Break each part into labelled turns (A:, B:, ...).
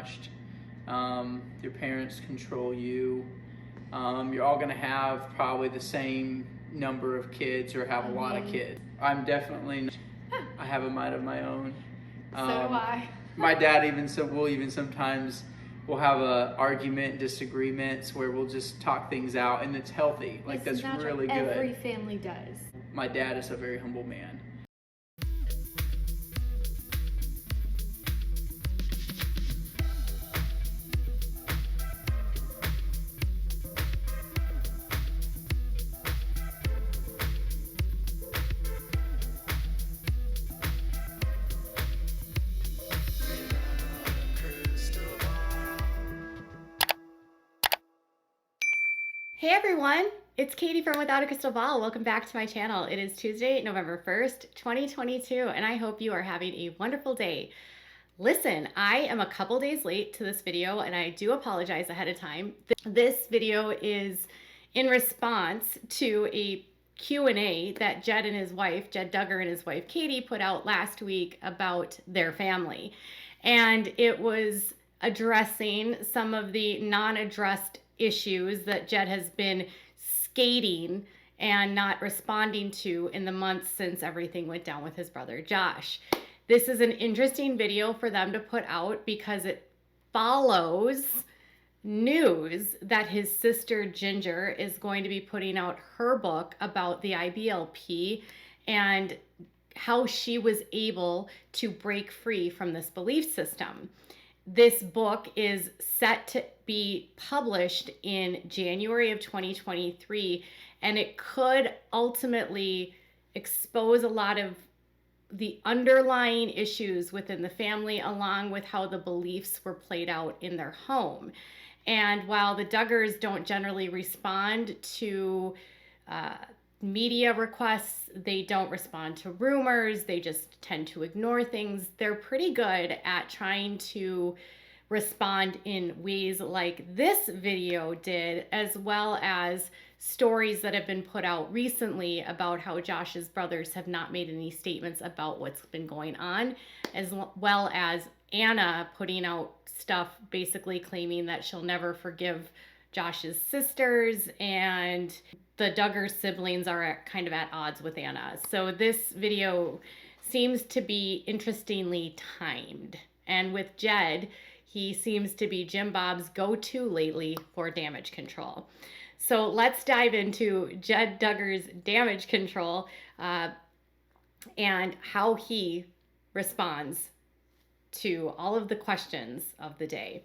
A: brainwashed. Your parents control you. You're all gonna have probably the same number of kids or have a lot of kids. I'm definitely, I have a mind of my own.
B: So do I.
A: My dad will sometimes we'll have a argument, disagreements where we'll just talk things out, and it's healthy. Like that's really good.
B: Every family does.
A: My dad is a very humble man.
B: Hey everyone, it's Katie from Without a Crystal Ball. Welcome back to my channel. It is Tuesday, November 1st, 2022, and I hope you are having a wonderful day. Listen, I am a couple days late to this video, and I do apologize ahead of time. This video is in response to a Q&A that Jed Duggar and his wife Katie put out last week about their family. And it was addressing some of the non-addressed issues that Jed has been skating and not responding to in the months since everything went down with his brother Josh. This is an interesting video for them to put out because it follows news that his sister Jinger is going to be putting out her book about the IBLP and how she was able to break free from this belief system. This book is set to be published in January of 2023, and it could ultimately expose a lot of the underlying issues within the family, along with how the beliefs were played out in their home. And while the Duggars don't generally respond to media requests, they don't respond to rumors, they just tend to ignore things. They're pretty good at trying to respond in ways like this video did, as well as stories that have been put out recently about how Josh's brothers have not made any statements about what's been going on, as well as Anna putting out stuff basically claiming that she'll never forgive Josh's sisters, and the Duggar siblings are kind of at odds with Anna. So this video seems to be interestingly timed. And with Jed, he seems to be Jim Bob's go-to lately for damage control. So let's dive into Jed Duggar's damage control and how he responds to all of the questions of the day.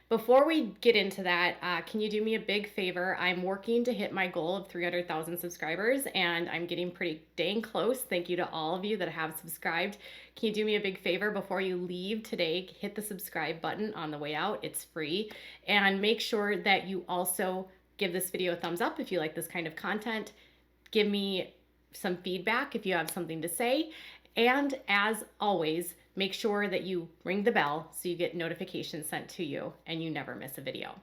B: Before we get into that, can you do me a big favor? I'm working to hit my goal of 300,000 subscribers, and I'm getting pretty dang close. Thank you to all of you that have subscribed. Can you do me a big favor before you leave today? Hit the subscribe button on the way out. It's free. And make sure that you also give this video a thumbs up if you like this kind of content. Give me some feedback if you have something to say. And as always, make sure that you ring the bell so you get notifications sent to you and you never miss a video.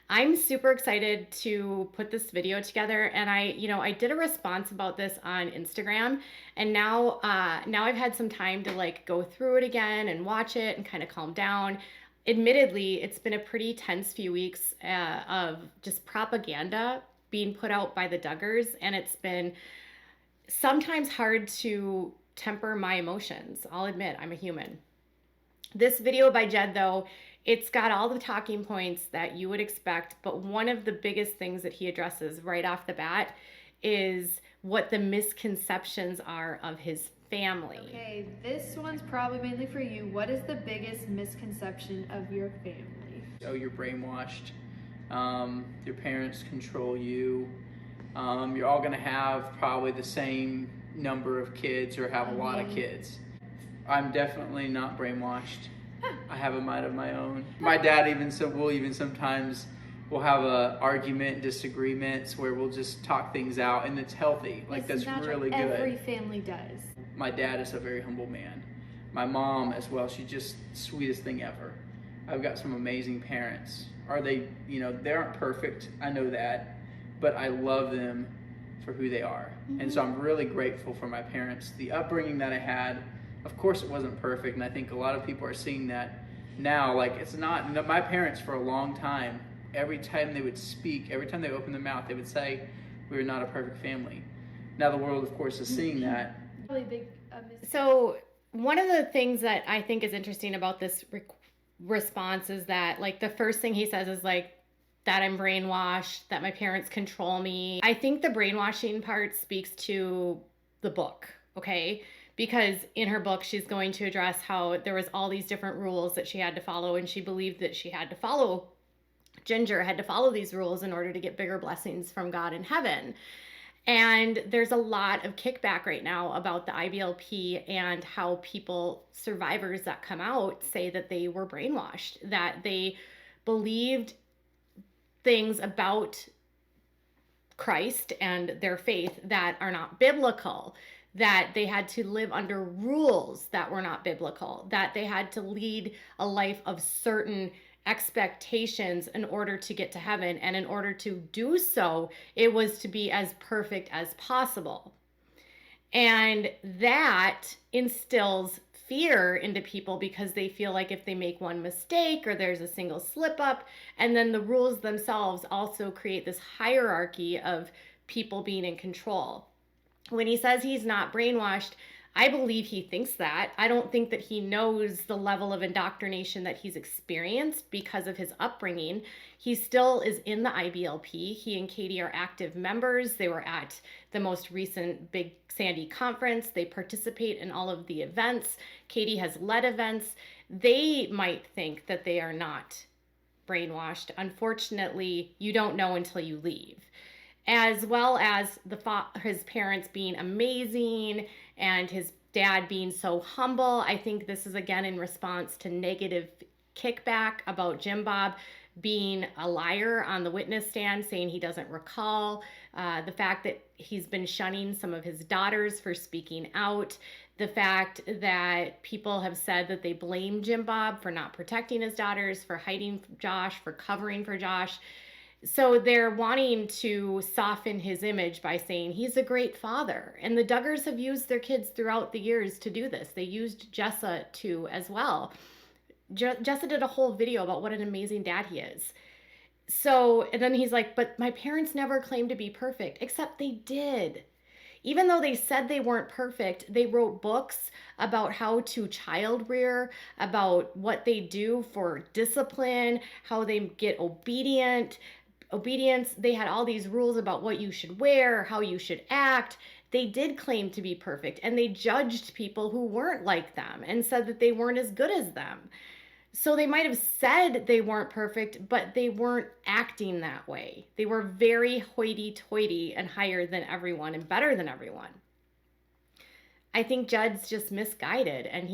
B: I'm super excited to put this video together, and I did a response about this on Instagram, and now I've had some time to like go through it again and watch it and kind of calm down. Admittedly, it's been a pretty tense few weeks of just propaganda being put out by the Duggars, and it's been sometimes hard to temper my emotions. I'll admit, I'm a human. This video by Jed, though, it's got all the talking points that you would expect, but one of the biggest things that he addresses right off the bat is what the misconceptions are of his family.
C: Okay, this one's probably mainly for you. What is the biggest misconception of your family?
A: Oh, you're brainwashed. Your parents control you. You're all gonna have probably the same number of kids or have a lot of kids. I'm definitely not brainwashed. I have a mind of my own. My dad will sometimes have a argument, disagreements where we'll just talk things out, and it's healthy. Like that's really good.
C: Every family does.
A: My dad is a very humble man. My mom as well, she's just the sweetest thing ever. I've got some amazing parents. Are they, they aren't perfect, I know that, but I love them for who they are. And so I'm really grateful for my parents. The upbringing that I had, of course it wasn't perfect, and I think a lot of people are seeing that Now, like, it's not, my parents for a long time, every time they would speak, every time they opened their mouth, they would say, we were not a perfect family. Now the world, of course, is seeing that.
C: Really big.
B: So one of the things that I think is interesting about this response is that, like, the first thing he says is like that I'm brainwashed, that my parents control me. I think the brainwashing part speaks to the book, okay? Because in her book, she's going to address how there was all these different rules that she had to follow, and she believed that she had to follow, Jinger had to follow these rules in order to get bigger blessings from God in heaven. And there's a lot of kickback right now about the IBLP and how people, survivors that come out, say that they were brainwashed, that they believed things about Christ and their faith that are not biblical, that they had to live under rules that were not biblical, that they had to lead a life of certain expectations in order to get to heaven. And in order to do so, it was to be as perfect as possible. And that instills fear into people because they feel like if they make one mistake or there's a single slip up, and then the rules themselves also create this hierarchy of people being in control. When he says he's not brainwashed, I believe he thinks that. I don't think that he knows the level of indoctrination that he's experienced because of his upbringing. He still is in the IBLP. He and Katie are active members. They were at the most recent Big Sandy conference. They participate in all of the events. Katie has led events. They might think that they are not brainwashed. Unfortunately, you don't know until you leave. As well as his parents being amazing and his dad being so humble. I think this is again in response to negative kickback about Jim Bob being a liar on the witness stand, saying he doesn't recall, the fact that he's been shunning some of his daughters for speaking out, the fact that people have said that they blame Jim Bob for not protecting his daughters, for hiding Josh, for covering for Josh. So they're wanting to soften his image by saying he's a great father. And the Duggars have used their kids throughout the years to do this. They used Jessa too as well. Jessa did a whole video about what an amazing dad he is. So, and then he's like, but my parents never claimed to be perfect, except they did. Even though they said they weren't perfect, they wrote books about how to child rear, about what they do for discipline, how they get obedience. They had all these rules about what you should wear, how you should act. They did claim to be perfect, and they judged people who weren't like them and said that they weren't as good as them. So they might have said they weren't perfect, but they weren't acting that way. They were very hoity-toity and higher than everyone and better than everyone. I think Jed's just misguided, and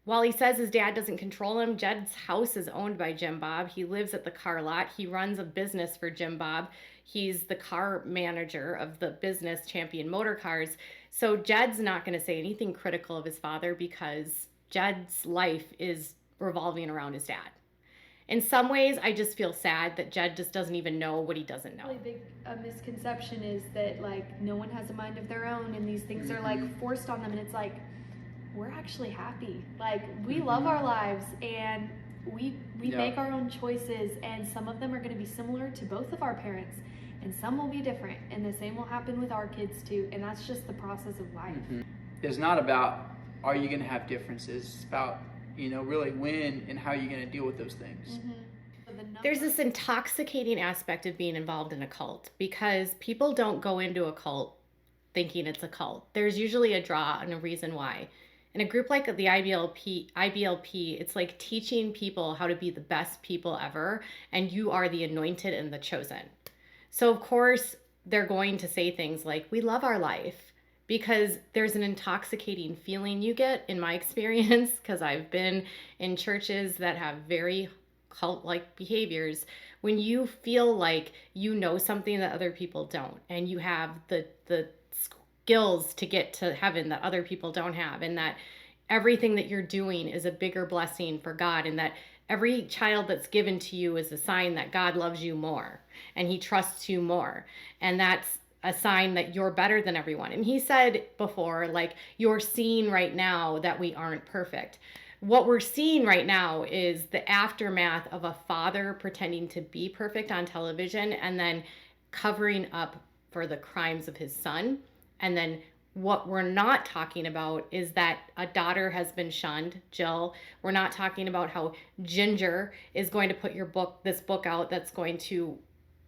B: while he says his dad doesn't control him, Jed's house is owned by Jim Bob. He lives at the car lot. He runs a business for Jim Bob. He's the car manager of the business Champion Motor Cars. So Jed's not going to say anything critical of his father because Jed's life is revolving around his dad. In some ways, I just feel sad that Jed just doesn't even know what he doesn't know.
C: Really big misconception is that like no one has a mind of their own and these things are like forced on them, and it's like, we're actually happy. Like we love our lives and we make our own choices, and some of them are going to be similar to both of our parents and some will be different, and the same will happen with our kids too, and that's just the process of life.
A: It's not about are you going to have differences. It's about, really when and how you're going to deal with those things.
B: There's this intoxicating aspect of being involved in a cult because people don't go into a cult thinking it's a cult. There's usually a draw and a reason why. In a group like the IBLP, it's like teaching people how to be the best people ever, and you are the anointed and the chosen. So of course, they're going to say things like, we love our life, because there's an intoxicating feeling you get, in my experience, because I've been in churches that have very cult-like behaviors, when you feel like you know something that other people don't, and you have the skills to get to heaven that other people don't have, and that everything that you're doing is a bigger blessing for God, and that every child that's given to you is a sign that God loves you more and he trusts you more, and that's a sign that you're better than everyone. And he said before, like, you're seeing right now that we aren't perfect, what we're seeing right now is the aftermath of a father pretending to be perfect on television and then covering up for the crimes of his son. And then what we're not talking about is that a daughter has been shunned, Jill. We're not talking about how Jinger is going to put this book out that's going to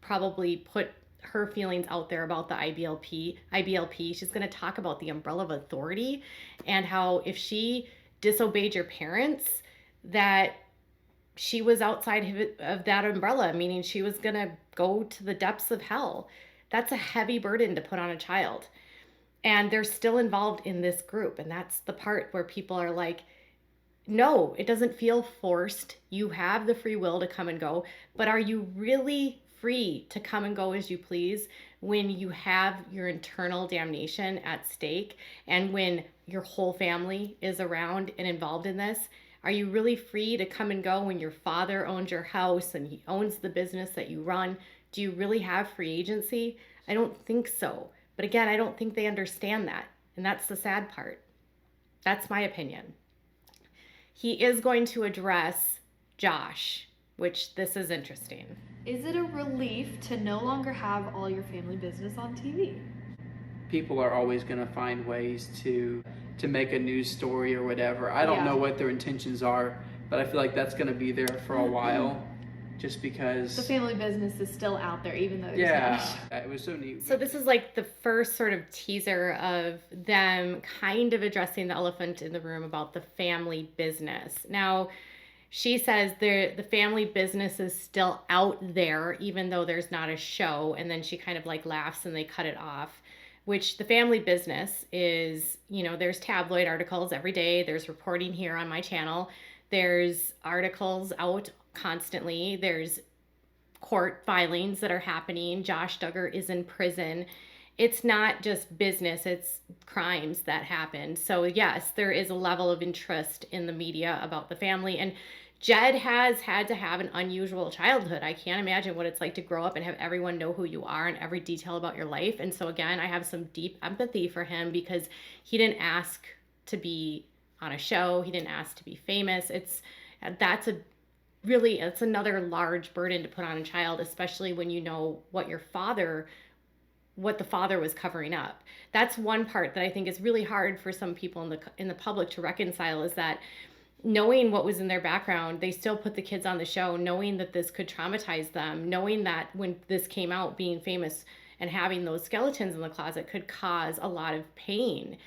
B: probably put her feelings out there about the IBLP. She's going to talk about the umbrella of authority and how if she disobeyed your parents, that she was outside of that umbrella, meaning she was going to go to the depths of hell. That's a heavy burden to put on a child. And they're still involved in this group. And that's the part where people are like, no, it doesn't feel forced. You have the free will to come and go. But are you really free to come and go as you please when you have your internal damnation at stake and when your whole family is around and involved in this? Are you really free to come and go when your father owns your house and he owns the business that you run? Do you really have free agency? I don't think so. But again, I don't think they understand that. And that's the sad part. That's my opinion. He is going to address Josh, which this is interesting.
C: Is it a relief to no longer have all your family business on TV?
A: People are always going to find ways to make a news story or whatever. I don't know what their intentions are, but I feel like that's going to be there for a while. Just because
C: the family business is still out there, even though it's
A: it was so neat.
B: So this is like the first sort of teaser of them kind of addressing the elephant in the room about the family business. Now, she says the family business is still out there, even though there's not a show. And then she kind of like laughs and they cut it off, which the family business is, there's tabloid articles every day. There's reporting here on my channel. There's articles out constantly. There's court filings that are happening. Josh Duggar is in prison. It's not just business, it's crimes that happen. So yes, there is a level of interest in the media about the family. And Jed has had to have an unusual childhood. I can't imagine what it's like to grow up and have everyone know who you are and every detail about your life. And so again, I have some deep empathy for him because he didn't ask to be on a show. He didn't ask to be famous. It's another large burden to put on a child, especially when you know what the father was covering up. That's one part that I think is really hard for some people in the public to reconcile, is that knowing what was in their background, they still put the kids on the show, knowing that this could traumatize them, knowing that when this came out, being famous and having those skeletons in the closet could cause a lot of pain.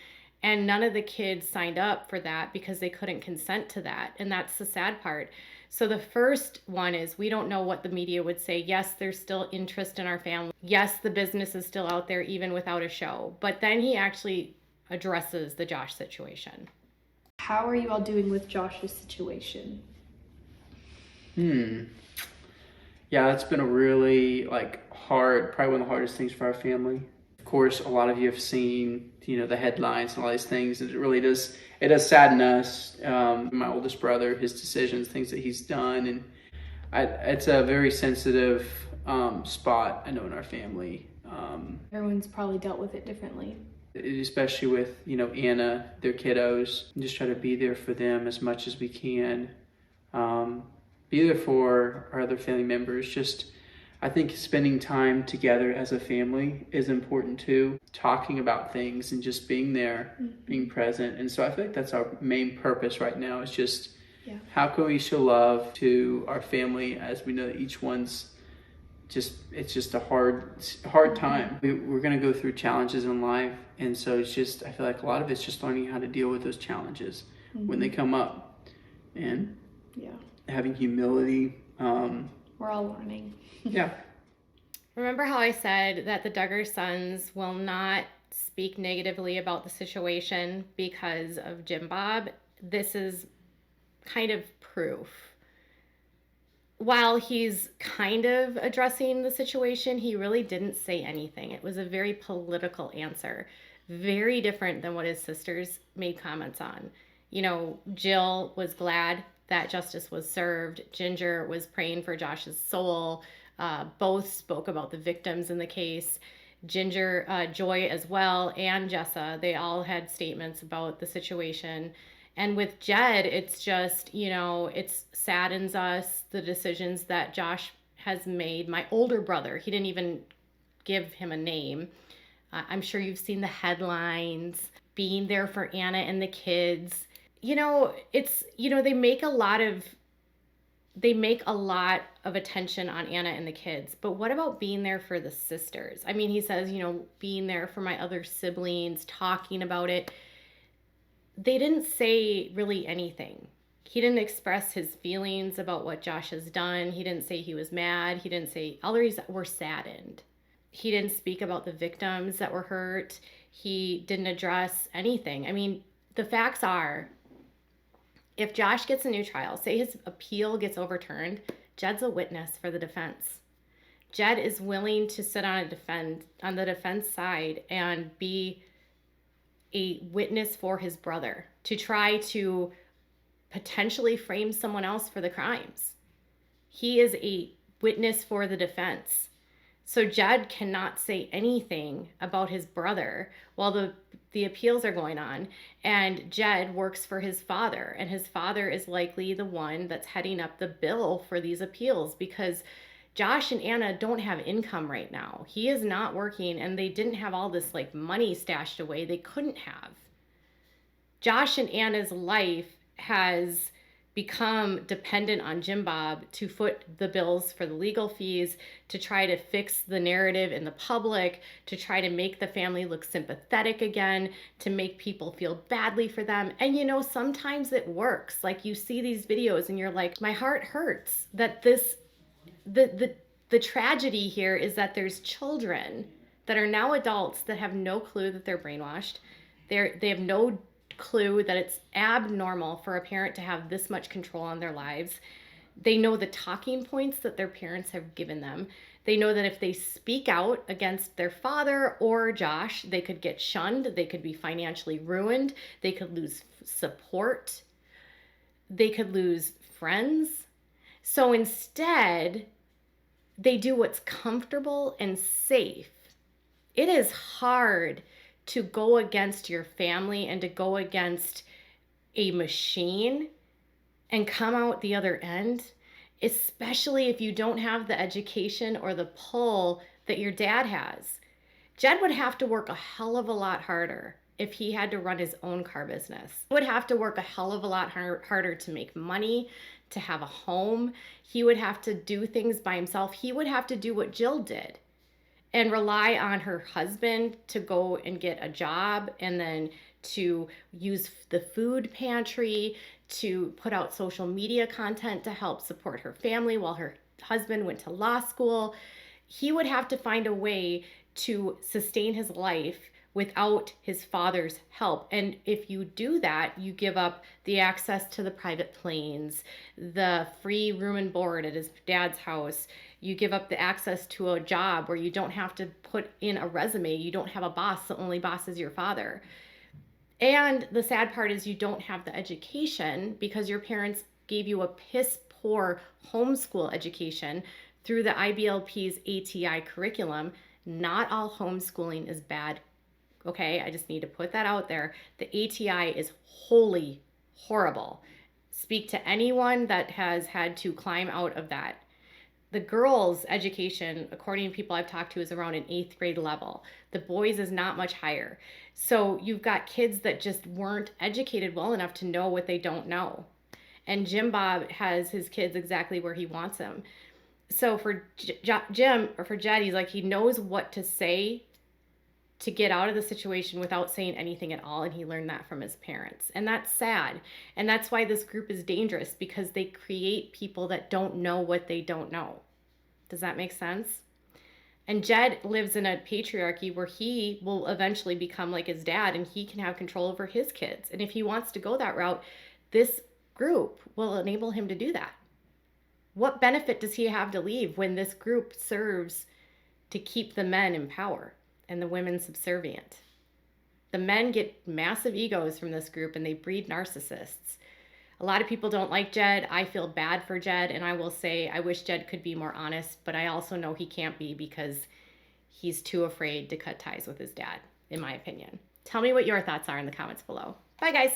B: And none of the kids signed up for that because they couldn't consent to that. And that's the sad part. So the first one is, we don't know what the media would say. Yes, there's still interest in our family. Yes, the business is still out there even without a show. But then he actually addresses the Josh situation.
C: How are you all doing with Josh's situation?
A: Yeah, it's been a really hard, probably one of the hardest things for our family. Of course, a lot of you have seen, the headlines and all these things. And it does sadden us. My oldest brother, his decisions, things that he's done. And it's a very sensitive spot, I know, in our family.
C: Everyone's probably dealt with it differently.
A: Especially with, Anna, their kiddos. And just try to be there for them as much as we can. Be there for our other family members. I think spending time together as a family is important too. Talking about things and just being there, being present. And so I feel like that's our main purpose right now, is just how can we show love to our family, as we know that each one's it's just a hard time. We're going to go through challenges in life. And so I feel like a lot of it's just learning how to deal with those challenges when they come up, and having humility.
C: We're all learning.
A: Yeah.
B: Remember how I said that the Duggar sons will not speak negatively about the situation because of Jim Bob? This is kind of proof. While he's kind of addressing the situation, he really didn't say anything. It was a very political answer, very different than what his sisters made comments on. Jill was glad that justice was served. Jinger was praying for Josh's soul. Both spoke about the victims in the case. Jinger, Joy as well, and Jessa, they all had statements about the situation. And with Jed, it's just, it saddens us, the decisions that Josh has made. My older brother, he didn't even give him a name. I'm sure you've seen the headlines, being there for Anna and the kids. They make a lot of attention on Anna and the kids, but what about being there for the sisters? I mean, he says, being there for my other siblings, talking about it. They didn't say really anything. He didn't express his feelings about what Josh has done. He didn't say he was mad. He didn't say, others were saddened. He didn't speak about the victims that were hurt. He didn't address anything. I mean, the facts are, if Josh gets a new trial, say his appeal gets overturned, Jed's a witness for the defense. Jed is willing to sit on the defense side and be a witness for his brother, to try to potentially frame someone else for the crimes. He is a witness for the defense. So Jed cannot say anything about his brother while the appeals are going on. And Jed works for his father, and his father is likely the one that's heading up the bill for these appeals, because Josh and Anna don't have income right now. He is not working, and they didn't have all this money stashed away. They couldn't have. Josh and Anna's life has become dependent on Jim Bob to foot the bills for the legal fees, to try to fix the narrative in the public, to try to make the family look sympathetic again, to make people feel badly for them. And sometimes it works. You see these videos and you're like, my heart hurts that the tragedy here is that there's children that are now adults that have no clue that they're brainwashed. They have no clue that it's abnormal for a parent to have this much control on their lives. They know the talking points that their parents have given them. They know that if they speak out against their father or Josh, they could get shunned. They could be financially ruined. They could lose support. They could lose friends. So instead, they do what's comfortable and safe. It is hard to go against your family and to go against a machine and come out the other end, especially if you don't have the education or the pull that your dad has. Jed would have to work a hell of a lot harder if he had to run his own car business. He would have to work a hell of a lot harder to make money, to have a home. He would have to do things by himself. He would have to do what Jill did and rely on her husband to go and get a job, and then to use the food pantry, to put out social media content to help support her family while her husband went to law school. He would have to find a way to sustain his life without his father's help. And if you do that, you give up the access to the private planes, the free room and board at his dad's house. You give up the access to a job where you don't have to put in a resume. You don't have a boss. The only boss is your father. And the sad part is you don't have the education because your parents gave you a piss poor homeschool education through the IBLP's ATI curriculum. Not all homeschooling is bad. Okay, I just need to put that out there. The ATI is wholly horrible. Speak to anyone that has had to climb out of that. The girls' education, according to people I've talked to, is around an 8th grade level. The boys is not much higher. So you've got kids that just weren't educated well enough to know what they don't know. And Jim Bob has his kids exactly where he wants them. So for Jim, or for Jed, he's like, he knows what to say to get out of the situation without saying anything at all. And he learned that from his parents. And that's sad. And that's why this group is dangerous, because they create people that don't know what they don't know. Does that make sense? And Jed lives in a patriarchy where he will eventually become like his dad, and he can have control over his kids. And if he wants to go that route, this group will enable him to do that. What benefit does he have to leave when this group serves to keep the men in power and the women subservient? The men get massive egos from this group, and they breed narcissists. A lot of people don't like Jed. I feel bad for Jed, and I will say I wish Jed could be more honest, but I also know he can't be because he's too afraid to cut ties with his dad, in my opinion. Tell me what your thoughts are in the comments below. Bye, guys.